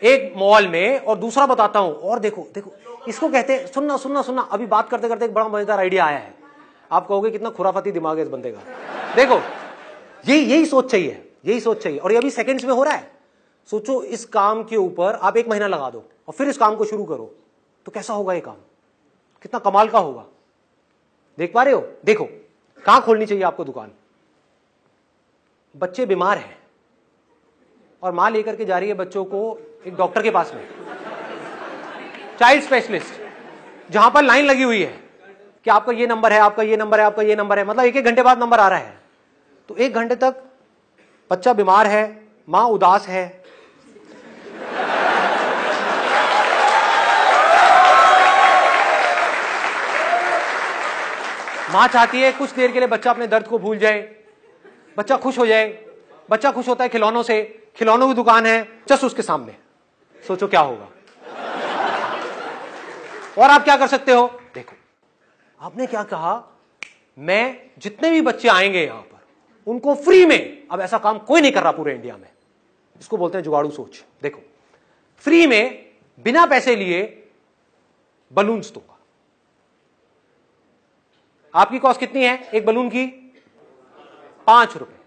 एक मॉल में, और दूसरा बताता हूं, और देखो देखो इसको कहते हैं, सुनना सुनना सुनना, अभी बात करते करते एक बड़ा मजेदार आइडिया आया है। आप कहोगे कितना खुराफाती दिमाग है इस बंदे का। देखो यही सोच चाहिए, यही सोच चाहिए, और ये अभी सेकंड्स में हो रहा है। सोचो इस काम के ऊपर आप 1 महीना लगा दो और फिर इस काम को शुरू करो, तो कैसा होगा ये काम? कितना कमाल का होगा। देख पा रहे हो? देखो कहां खोलनी चाहिए आपको दुकान? बच्चे बीमार हैं और मां लेकर के जा रही है बच्चों को एक डॉक्टर के पास में, चाइल्ड स्पेशलिस्ट, जहां पर लाइन लगी हुई है कि आपका ये नंबर है, आपका ये नंबर है, आपका ये नंबर है, मतलब 1-1 घंटे बाद नंबर आ रहा है। तो 1 घंटे तक बच्चा बीमार है, मां उदास है, मां चाहती है कुछ देर के लिए बच्चा अपने दर्द को भूल जाए, बच्चा खुश हो जाए। बच्चा खुश होता है खिलौनों से, खिलौनों की दुकान है जस्ट उसके सामने। सोचो क्या होगा। और आप क्या कर सकते हो? देखो आपने क्या कहा, मैं जितने भी बच्चे आएंगे यहां पर उनको फ्री में, अब ऐसा काम कोई नहीं कर रहा पूरे इंडिया में, इसको बोलते हैं जुगाड़ू सोच। देखो फ्री में बिना पैसे लिए बलून्स दूंगा। आपकी कॉस्ट कितनी है एक बलून की? 5 रुपए।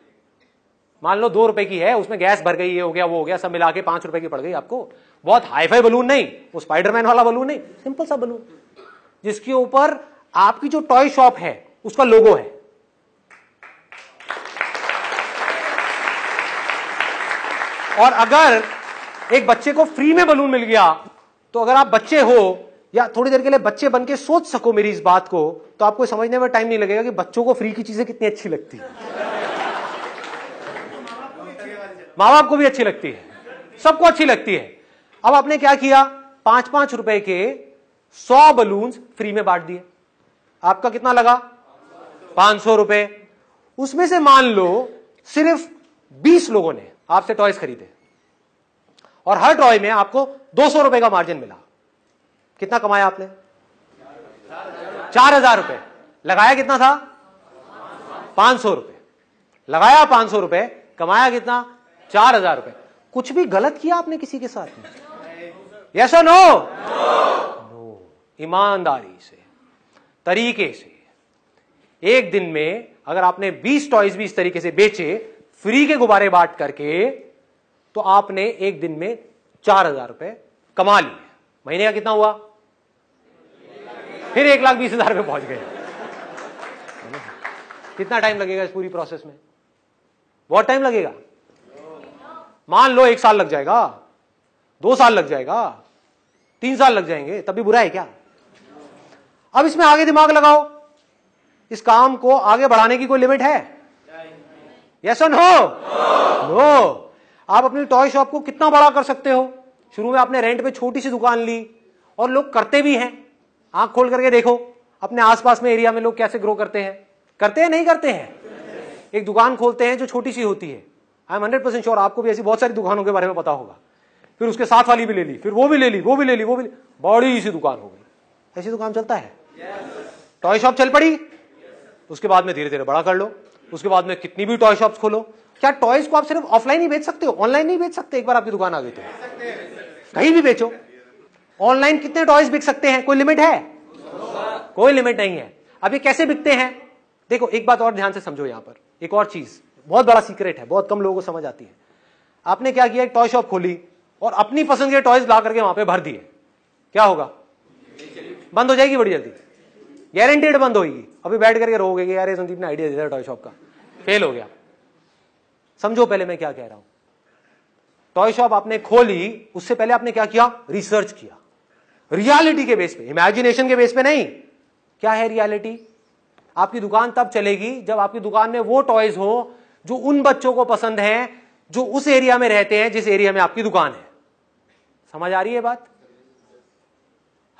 मान लो 2 रुपए की है, उसमें गैस भर गई, ये हो गया वो हो गया, सब मिला के 5 रुपए की पड़ गई आपको। बहुत हाईफाई बलून नहीं, वो स्पाइडरमैन वाला बलून नहीं, सिंपल सा बलून जिसके ऊपर आपकी जो टॉय शॉप है उसका लोगो है। और अगर एक बच्चे को फ्री में बलून मिल गया, तो अगर आप बच्चे हो या थोड़ी देर के लिए बच्चे बन के सोच सको मेरी इस बात को, तो आपको समझने में टाइम नहीं लगेगा कि बच्चों को फ्री की चीजें कितनी अच्छी लगती है। माँ बाप को भी अच्छी लगती है, सबको अच्छी लगती है। अब आपने क्या किया? 5-5 रुपए के 100 बलून्स फ्री में बांट दिए। आपका कितना लगा? 500 रुपए। उसमें से मान लो सिर्फ 20 लोगों ने आपसे टॉयज खरीदे और हर टॉय में आपको 200 रुपए का मार्जिन मिला। कितना कमाया आपने? 4000 रुपए। लगाया कितना था? 500 रुपए। लगाया 500 रुपए, कमाया कितना? 4000 रुपए। कुछ भी गलत किया आपने किसी के साथ में? यस और नो? नो। ईमानदारी से, तरीके से, एक दिन में अगर आपने 20 टॉयज भी इस तरीके से बेचे, फ्री के गुब्बारे बांट करके, तो आपने एक दिन में 4000 रुपए कमा लिए। महीने का कितना हुआ? फिर 1,20,000 रुपए पहुंच गए। कितना टाइम लगेगा इस पूरी प्रोसेस में? बहुत टाइम लगेगा। मान लो 1 साल लग जाएगा, 2 साल लग जाएगा, 3 साल लग जाएंगे, तब भी बुरा है क्या? अब इसमें आगे दिमाग लगाओ, इस काम को आगे बढ़ाने की कोई लिमिट है? यस और नो? नो। आप अपनी टॉय शॉप को कितना बड़ा कर सकते हो? शुरू में आपने रेंट पे छोटी सी दुकान ली, और लोग करते भी हैं। आंख खोल करके देखो अपने आसपास में एरिया में लोग कैसे ग्रो करते हैं। करते हैं नहीं करते हैं? एक दुकान खोलते हैं जो छोटी सी होती है। आई एम 100% श्योर आपको भी ऐसी बहुत सारी दुकानों के बारे में पता होगा। फिर उसके साथ वाली भी ले ली, फिर वो भी ले ली, वो भी ले ली, वो भी बड़ी सी दुकान हो गई। ऐसी दुकान चलता है। टॉय शॉप चल पड़ी, उसके बाद में धीरे धीरे बड़ा कर लो, उसके बाद में कितनी भी टॉय शॉप्स खोलो। क्या टॉयज को आप सिर्फ ऑफलाइन ही बेच सकते हो, ऑनलाइन नहीं बेच सकते? एक बार आपकी दुकान आ गई तो कहीं भी बेचो। ऑनलाइन कितने टॉयज बिक सकते हैं? कोई लिमिट है? कोई लिमिट नहीं है। अब ये कैसे बिकते हैं? देखो एक बात और ध्यान से समझो, यहां पर एक और चीज बहुत बड़ा सीक्रेट है, बहुत कम लोगों को समझ आती है। आपने क्या किया, एक टॉय शॉप खोली और अपनी पसंद के टॉयज ला करके वहां पे भर दिए, क्या होगा? बंद हो जाएगी बड़ी जल्दी, गारंटीड बंद होगी। अभी बैठ करके रोगे कि यार ये संदीप ने आइडिया दिया टॉय शॉप का, फेल हो गया। समझो पहले मैं क्या कह रहा हूं। टॉय शॉप आपने खोली, उससे पहले आपने क्या किया? रिसर्च किया, रियलिटी के बेस पे, इमेजिनेशन के बेस पे नहीं। क्या है रियलिटी? आपकी दुकान तब चलेगी जब आपकी दुकान में वो टॉयज हो जो उन बच्चों को पसंद हैं जो उस एरिया में रहते हैं जिस एरिया में आपकी दुकान है। समझ आ रही है बात?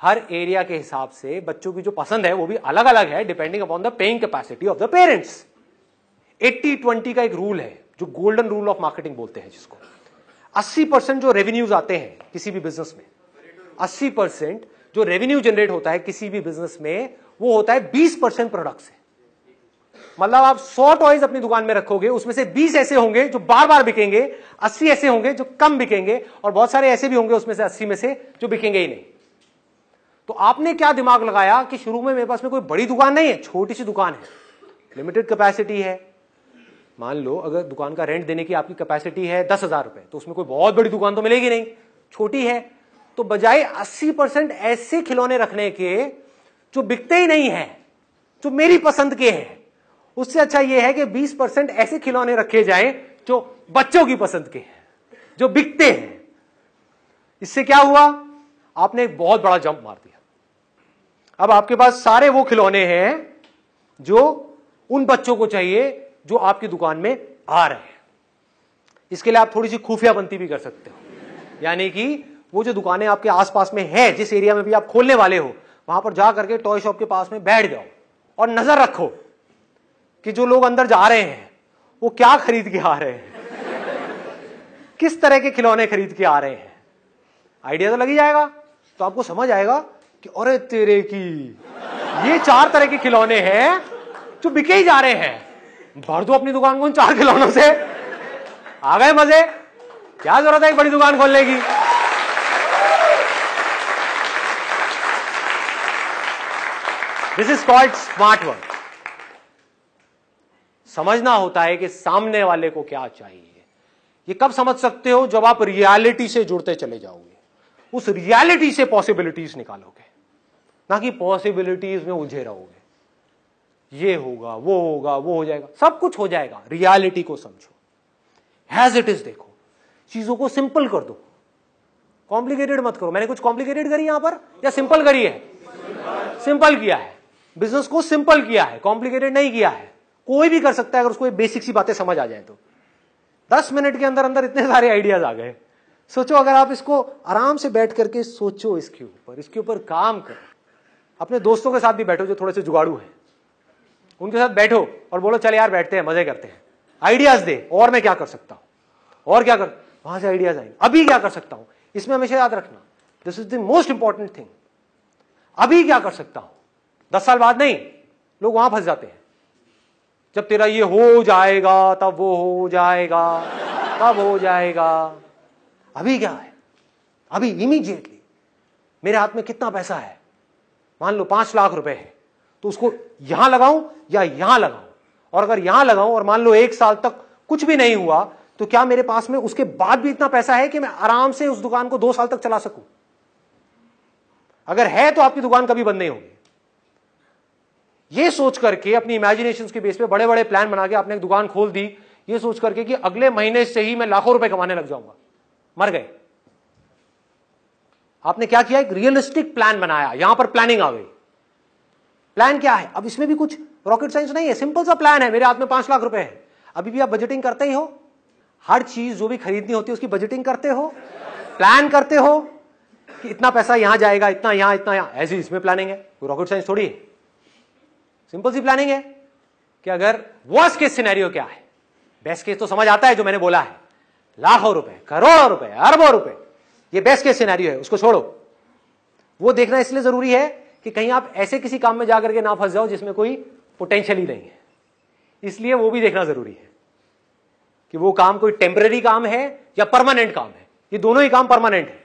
हर एरिया के हिसाब से बच्चों की जो पसंद है वो भी अलग अलग है, depending upon the paying capacity of the parents. 80-20 का एक रूल है जो गोल्डन रूल ऑफ मार्केटिंग बोलते हैं, जिसको 80% जो रेवेन्यूज आते हैं किसी भी बिजनेस में, 80% जो रेवेन्यू जनरेट होता है किसी भी बिजनेस में, वो होता है 20% प्रोडक्ट से। मतलब आप 100 टॉयज अपनी दुकान में रखोगे, उसमें से 20 ऐसे होंगे जो बार बार बिकेंगे, 80 ऐसे होंगे जो कम बिकेंगे, और बहुत सारे ऐसे भी होंगे उसमें से 80 में से जो बिकेंगे ही नहीं। तो आपने क्या दिमाग लगाया कि शुरू में मेरे पास में कोई बड़ी दुकान नहीं है, छोटी सी दुकान है, लिमिटेड कैपेसिटी है। मान लो अगर दुकान का रेंट देने की आपकी कैपेसिटी है 10,000 रुपए, तो उसमें कोई बहुत बड़ी दुकान तो मिलेगी नहीं, छोटी है। तो बजाय 80% ऐसे खिलौने रखने के जो बिकते ही नहीं है, जो मेरी पसंद के हैं, उससे अच्छा यह है कि 20% ऐसे खिलौने रखे जाएं जो बच्चों की पसंद के हैं, जो बिकते हैं। इससे क्या हुआ? आपने एक बहुत बड़ा जंप मार दिया। अब आपके पास सारे वो खिलौने हैं जो उन बच्चों को चाहिए जो आपकी दुकान में आ रहे हैं। इसके लिए आप थोड़ी सी खुफियाबंदी भी कर सकते हो, यानी कि वो जो दुकानें आपके आसपास में है, जिस एरिया में भी आप खोलने वाले हो, वहां पर जा करके टॉय शॉप के पास में बैठ जाओ और नजर रखो कि जो लोग अंदर जा रहे हैं वो क्या खरीद के आ रहे हैं, किस तरह के खिलौने खरीद के आ रहे हैं। आइडिया तो लग ही जाएगा। तो आपको समझ आएगा कि अरे तेरे की, ये 4 तरह के खिलौने हैं जो बिके ही जा रहे हैं, भर दो अपनी दुकान को उन 4 खिलौनों से। आ गए मजे? क्या जरूरत है एक बड़ी दुकान खोलने की? This is called smart work. समझना होता है कि सामने वाले को क्या चाहिए। ये कब समझ सकते हो? जब आप रियलिटी से जुड़ते चले जाओगे, उस रियलिटी से पॉसिबिलिटीज निकालोगे, ना कि पॉसिबिलिटीज में उलझे रहोगे। ये होगा, वो होगा, वो हो जाएगा, सब कुछ हो जाएगा। रियलिटी को समझो, एज इट इज देखो, चीजों को सिंपल कर दो, कॉम्प्लिकेटेड मत करो। मैंने कुछ कॉम्प्लिकेटेड करी यहां पर या सिंपल करी है? सिंपल किया है, बिजनेस को सिंपल किया है, कॉम्प्लिकेटेड नहीं किया है। कोई भी कर सकता है अगर उसको बेसिक सी बातें समझ आ जाए तो। 10 मिनट के अंदर अंदर इतने सारे आइडियाज आ गए। सोचो अगर आप इसको आराम से बैठ करके सोचो, इसके ऊपर काम करो। अपने दोस्तों के साथ भी बैठो जो थोड़े से जुगाड़ू हैं, उनके साथ बैठो और बोलो चल यार बैठते हैं, मजे करते हैं, आइडियाज दे, और मैं क्या कर सकता हूं, और क्या कर, वहां से आइडियाज आएंगे। अभी क्या कर सकता हूं, इसमें हमेशा याद रखना, this is the most important thing. अभी क्या कर सकता हूं, 10 साल बाद नहीं। लोग वहां फंस जाते हैं, जब तेरा ये हो जाएगा तब वो हो जाएगा, तब हो जाएगा। अभी क्या है? अभी इमीडिएटली मेरे हाथ में कितना पैसा है, मान लो 5 लाख रुपए है, तो उसको यहां लगाऊं या यहां लगाऊं? और अगर यहां लगाऊं और मान लो 1 साल तक कुछ भी नहीं हुआ, तो क्या मेरे पास में उसके बाद भी इतना पैसा है कि मैं आराम से उस दुकान को 2 साल तक चला सकूं? अगर है तो आपकी दुकान कभी बंद नहीं होगी। ये सोच करके अपनी इमेजिनेशंस के बेस पे बड़े बड़े प्लान बना के आपने एक दुकान खोल दी, ये सोच करके कि अगले महीने से ही मैं लाखों रुपए कमाने लग जाऊंगा, मर गए। आपने क्या किया? एक रियलिस्टिक प्लान बनाया, यहां पर प्लानिंग आ गई। प्लान क्या है? अब इसमें भी कुछ रॉकेट साइंस नहीं है, सिंपल सा प्लान है। मेरे हाथ में 5 लाख रुपए है, अभी भी आप बजटिंग करते ही हो, हर चीज जो भी खरीदनी होती है उसकी बजटिंग करते हो, प्लान करते हो कि इतना पैसा यहां जाएगा, इतना यहां, इतना यहां। ऐसी इसमें प्लानिंग है, कोई रॉकेट साइंस थोड़ी है, सिंपल सी प्लानिंग है कि अगर वर्स्ट केस सिनेरियो क्या है, बेस्ट केस तो समझ आता है जो मैंने बोला है, लाखों रुपए, करोड़ों रुपए, अरबों रुपए, ये बेस्ट केस सिनेरियो है, उसको छोड़ो। वो देखना इसलिए जरूरी है कि कहीं आप ऐसे किसी काम में जाकर के ना फंस जाओ जिसमें कोई पोटेंशियल ही नहीं है, इसलिए वो भी देखना जरूरी है कि वो काम कोई टेम्पररी काम है या परमानेंट काम है। ये दोनों ही काम परमानेंट है,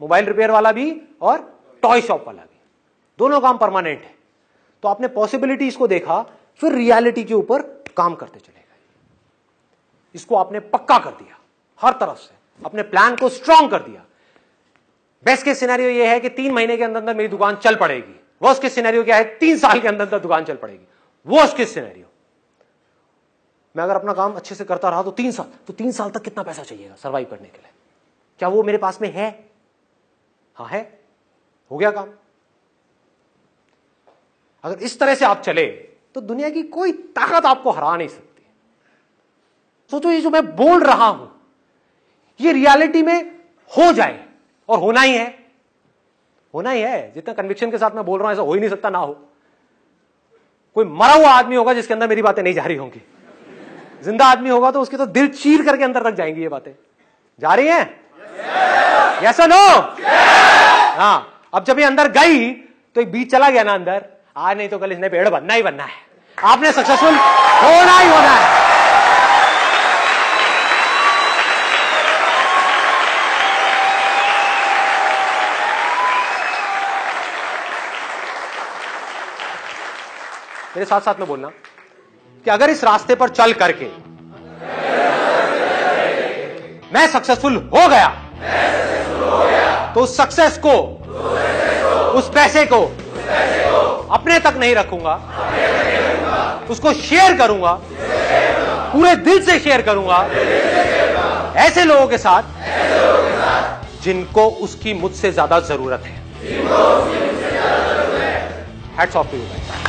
मोबाइल रिपेयर वाला भी और टॉय शॉप वाला भी, दोनों काम परमानेंट है। तो आपने पॉसिबिलिटीज को देखा, फिर रियलिटी के ऊपर काम करते चले गए। इसको आपने पक्का कर दिया, हर तरफ से अपने प्लान को स्ट्रांग कर दिया। बेस्ट केस सिनेरियो ये है कि 3 महीने के अंदर अंदर मेरी दुकान चल पड़ेगी। वर्स्ट केस सिनेरियो क्या है? 3 साल के अंदर अंदर दुकान चल पड़ेगी। वर्स्ट केस सिनेरियो, मैं अगर अपना काम अच्छे से करता रहा तो 3 साल तक कितना पैसा चाहिएगा सर्वाइव करने के लिए? क्या वो मेरे पास में है? हाँ है, हो गया काम। अगर इस तरह से आप चले तो दुनिया की कोई ताकत आपको हरा नहीं सकती। सोचो ये जो मैं बोल रहा हूं ये रियलिटी में हो जाए, और होना ही है, होना ही है। जितना कन्विक्शन के साथ मैं बोल रहा हूं ऐसा हो ही नहीं सकता ना हो। कोई मरा हुआ आदमी होगा जिसके अंदर मेरी बातें नहीं जा रही होंगी, जिंदा आदमी होगा तो उसके तो दिल चीर करके अंदर तक जाएंगी ये बातें। जा रही हैं? यस और नो? हाँ, अब जब ये अंदर गई तो एक बीज चला गया ना अंदर, आज नहीं तो कल इसने पेड़ बनना ही बनना है, आपने सक्सेसफुल होना ही होना है। मेरे साथ साथ में बोलना कि अगर इस रास्ते पर चल करके मैं सक्सेसफुल हो गया तो उस सक्सेस को, उस पैसे को अपने तक नहीं रखूंगा, उसको शेयर करूंगा, पूरे दिल से शेयर करूंगा ऐसे लोगों के साथ जिनको उसकी मुझसे ज्यादा जरूरत है। Hats off to you guys.